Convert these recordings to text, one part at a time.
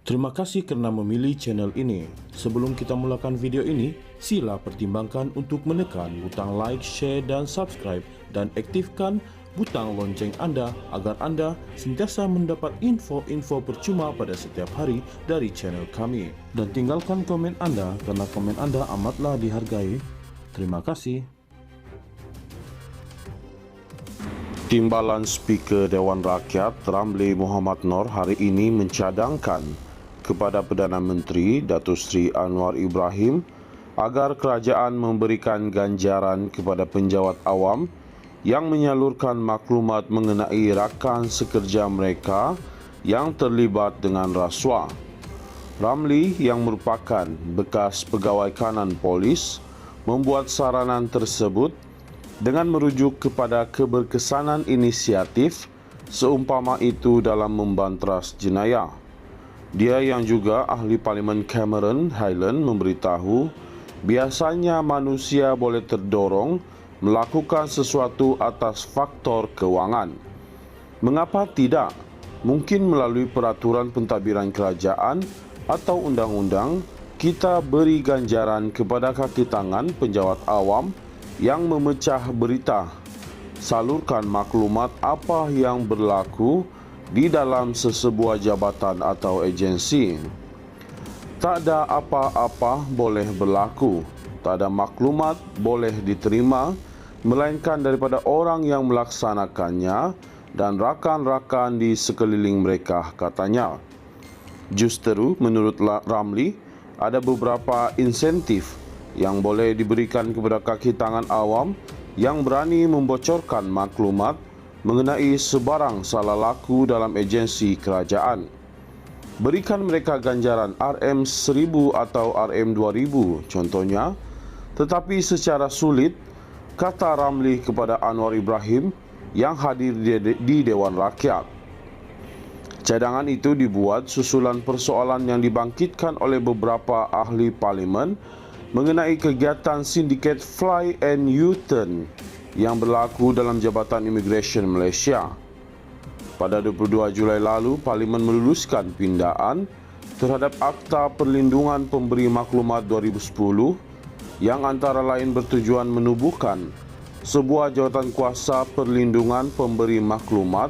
Terima kasih kerana memilih channel ini. Sebelum kita mulakan video ini, sila pertimbangkan untuk menekan butang like, share dan subscribe dan aktifkan butang lonceng anda agar anda sentiasa mendapat info-info percuma pada setiap hari dari channel kami. Dan tinggalkan komen anda kerana komen anda amatlah dihargai. Terima kasih. Timbalan Speaker Dewan Rakyat Ramli Muhammad Noor hari ini mencadangkan kepada Perdana Menteri Datuk Seri Anwar Ibrahim agar kerajaan memberikan ganjaran kepada penjawat awam yang menyalurkan maklumat mengenai rakan sekerja mereka yang terlibat dengan rasuah. Ramli yang merupakan bekas pegawai kanan polis membuat saranan tersebut dengan merujuk kepada keberkesanan inisiatif seumpama itu dalam membantras jenayah. Dia yang juga ahli Parlimen Cameron Highland memberitahu biasanya manusia boleh terdorong melakukan sesuatu atas faktor kewangan. Mengapa tidak? Mungkin melalui peraturan pentadbiran kerajaan atau undang-undang kita beri ganjaran kepada kaki tangan penjawat awam yang memecah berita. Salurkan maklumat apa yang berlaku di dalam sesebuah jabatan atau agensi. Tak ada apa-apa boleh berlaku, tak ada maklumat boleh diterima melainkan daripada orang yang melaksanakannya dan rakan-rakan di sekeliling mereka, katanya. Justeru, menurut Ramli, ada beberapa insentif yang boleh diberikan kepada kaki tangan awam yang berani membocorkan maklumat mengenai sebarang salah laku dalam agensi kerajaan. Berikan mereka ganjaran RM1000 atau RM2000 contohnya, tetapi secara sulit, kata Ramli kepada Anwar Ibrahim yang hadir di Dewan Rakyat. Cadangan itu dibuat susulan persoalan yang dibangkitkan oleh beberapa ahli parlimen mengenai kegiatan sindiket Fly and U-Turn yang berlaku dalam Jabatan Imigresen Malaysia. Pada 22 Julai lalu, Parlimen meluluskan pindaan terhadap Akta Perlindungan Pemberi Maklumat 2010 yang antara lain bertujuan menubuhkan sebuah jawatan kuasa perlindungan pemberi maklumat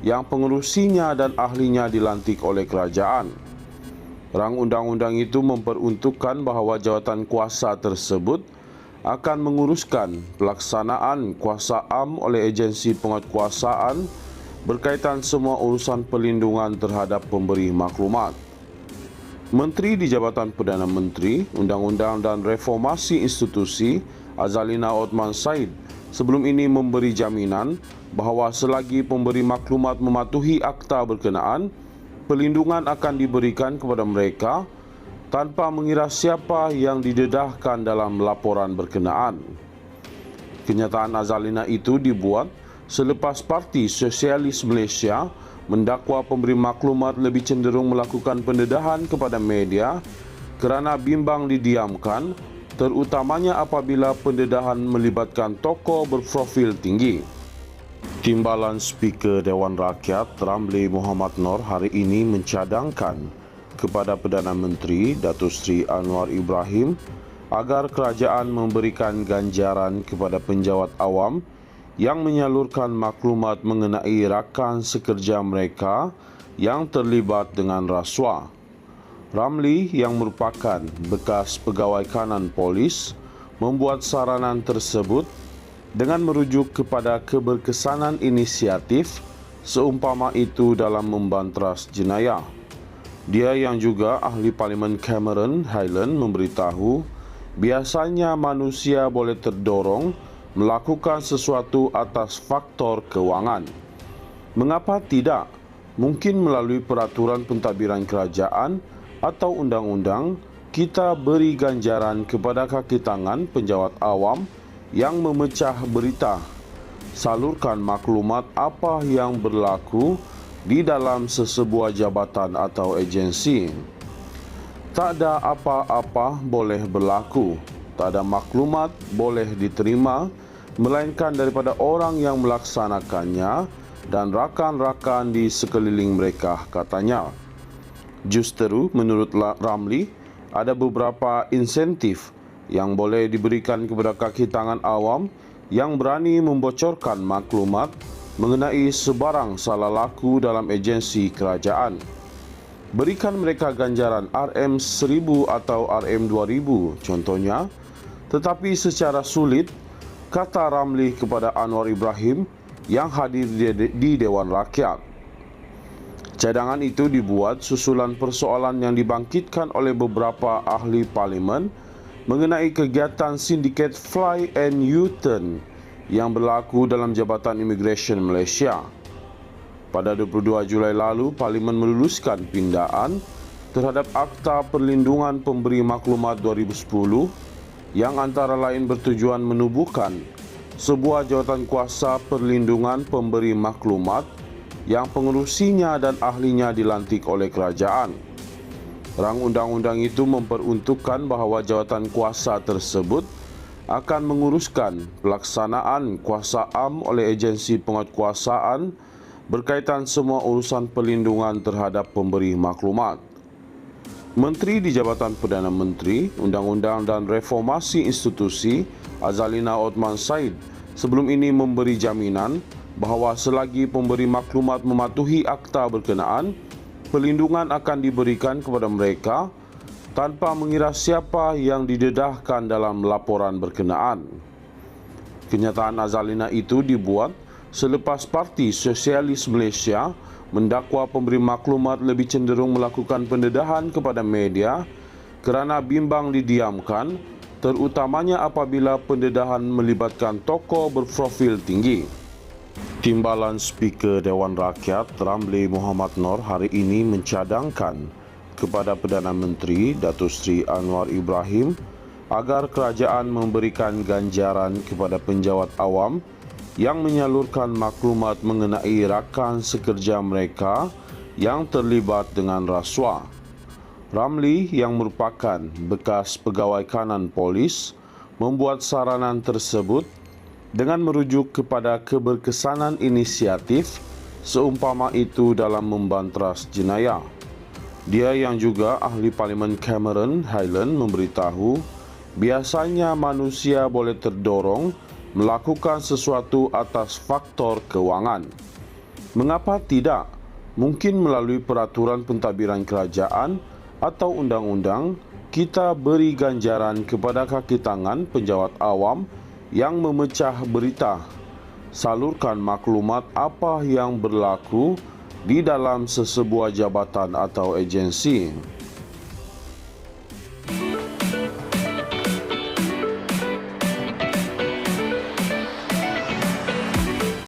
yang pengerusinya dan ahlinya dilantik oleh kerajaan. Rang undang-undang itu memperuntukkan bahawa jawatan kuasa tersebut akan menguruskan pelaksanaan kuasa am oleh agensi penguatkuasaan berkaitan semua urusan perlindungan terhadap pemberi maklumat. Menteri di Jabatan Perdana Menteri, Undang-Undang dan Reformasi Institusi Azalina Othman Said sebelum ini memberi jaminan bahawa selagi pemberi maklumat mematuhi akta berkenaan, perlindungan akan diberikan kepada mereka tanpa mengira siapa yang didedahkan dalam laporan berkenaan. Kenyataan Azalina itu dibuat selepas Parti Sosialis Malaysia mendakwa pemberi maklumat lebih cenderung melakukan pendedahan kepada media kerana bimbang didiamkan, terutamanya apabila pendedahan melibatkan tokoh berprofil tinggi. Timbalan Speaker Dewan Rakyat Ramli Muhammad Noor hari ini mencadangkan kepada Perdana Menteri Datuk Seri Anwar Ibrahim agar kerajaan memberikan ganjaran kepada penjawat awam yang menyalurkan maklumat mengenai rakan sekerja mereka yang terlibat dengan rasuah. Ramli yang merupakan bekas pegawai kanan polis membuat saranan tersebut dengan merujuk kepada keberkesanan inisiatif seumpama itu dalam membantras jenayah. Dia yang juga ahli Parlimen Cameron Highland memberitahu biasanya manusia boleh terdorong melakukan sesuatu atas faktor kewangan. Mengapa tidak? Mungkin melalui peraturan pentadbiran kerajaan atau undang-undang kita beri ganjaran kepada kaki tangan penjawat awam yang memecah berita. Salurkan maklumat apa yang berlaku di dalam sesebuah jabatan atau agensi. Tak ada apa-apa boleh berlaku, tak ada maklumat boleh diterima melainkan daripada orang yang melaksanakannya dan rakan-rakan di sekeliling mereka, katanya. Justeru menurut Ramli, ada beberapa insentif yang boleh diberikan kepada kaki tangan awam yang berani membocorkan maklumat mengenai sebarang salah laku dalam agensi kerajaan. Berikan mereka ganjaran RM1000 atau RM2000 contohnya, tetapi secara sulit, kata Ramli kepada Anwar Ibrahim yang hadir di Dewan Rakyat. Cadangan itu dibuat susulan persoalan yang dibangkitkan oleh beberapa ahli parlimen mengenai kegiatan sindiket Fly and U-turn yang berlaku dalam Jabatan Imigresen Malaysia. Pada 22 Julai lalu, Parlimen meluluskan pindaan terhadap Akta Perlindungan Pemberi Maklumat 2010 yang antara lain bertujuan menubuhkan sebuah jawatan kuasa perlindungan pemberi maklumat yang pengerusinya dan ahlinya dilantik oleh kerajaan. Rang undang-undang itu memperuntukkan bahawa jawatan kuasa tersebut akan menguruskan pelaksanaan kuasa am oleh agensi penguatkuasaan berkaitan semua urusan perlindungan terhadap pemberi maklumat. Menteri di Jabatan Perdana Menteri, Undang-Undang dan Reformasi Institusi, Azalina Othman Said, sebelum ini memberi jaminan bahawa selagi pemberi maklumat mematuhi akta berkenaan, perlindungan akan diberikan kepada mereka tanpa mengira siapa yang didedahkan dalam laporan berkenaan. Kenyataan Azalina itu dibuat selepas Parti Sosialis Malaysia mendakwa pemberi maklumat lebih cenderung melakukan pendedahan kepada media kerana bimbang didiamkan, terutamanya apabila pendedahan melibatkan tokoh berprofil tinggi. Timbalan Speaker Dewan Rakyat Ramli Muhammad Noor hari ini mencadangkan kepada Perdana Menteri Datuk Seri Anwar Ibrahim agar kerajaan memberikan ganjaran kepada penjawat awam yang menyalurkan maklumat mengenai rakan sekerja mereka yang terlibat dengan rasuah. Ramli yang merupakan bekas pegawai kanan polis membuat saranan tersebut dengan merujuk kepada keberkesanan inisiatif seumpama itu dalam membantras jenayah. Dia yang juga ahli Parlimen Cameron Highland memberitahu biasanya manusia boleh terdorong melakukan sesuatu atas faktor kewangan. Mengapa tidak? Mungkin melalui peraturan pentadbiran kerajaan atau undang-undang kita beri ganjaran kepada kaki tangan penjawat awam yang memecah berita, salurkan maklumat apa yang berlaku di dalam sesebuah jabatan atau agensi.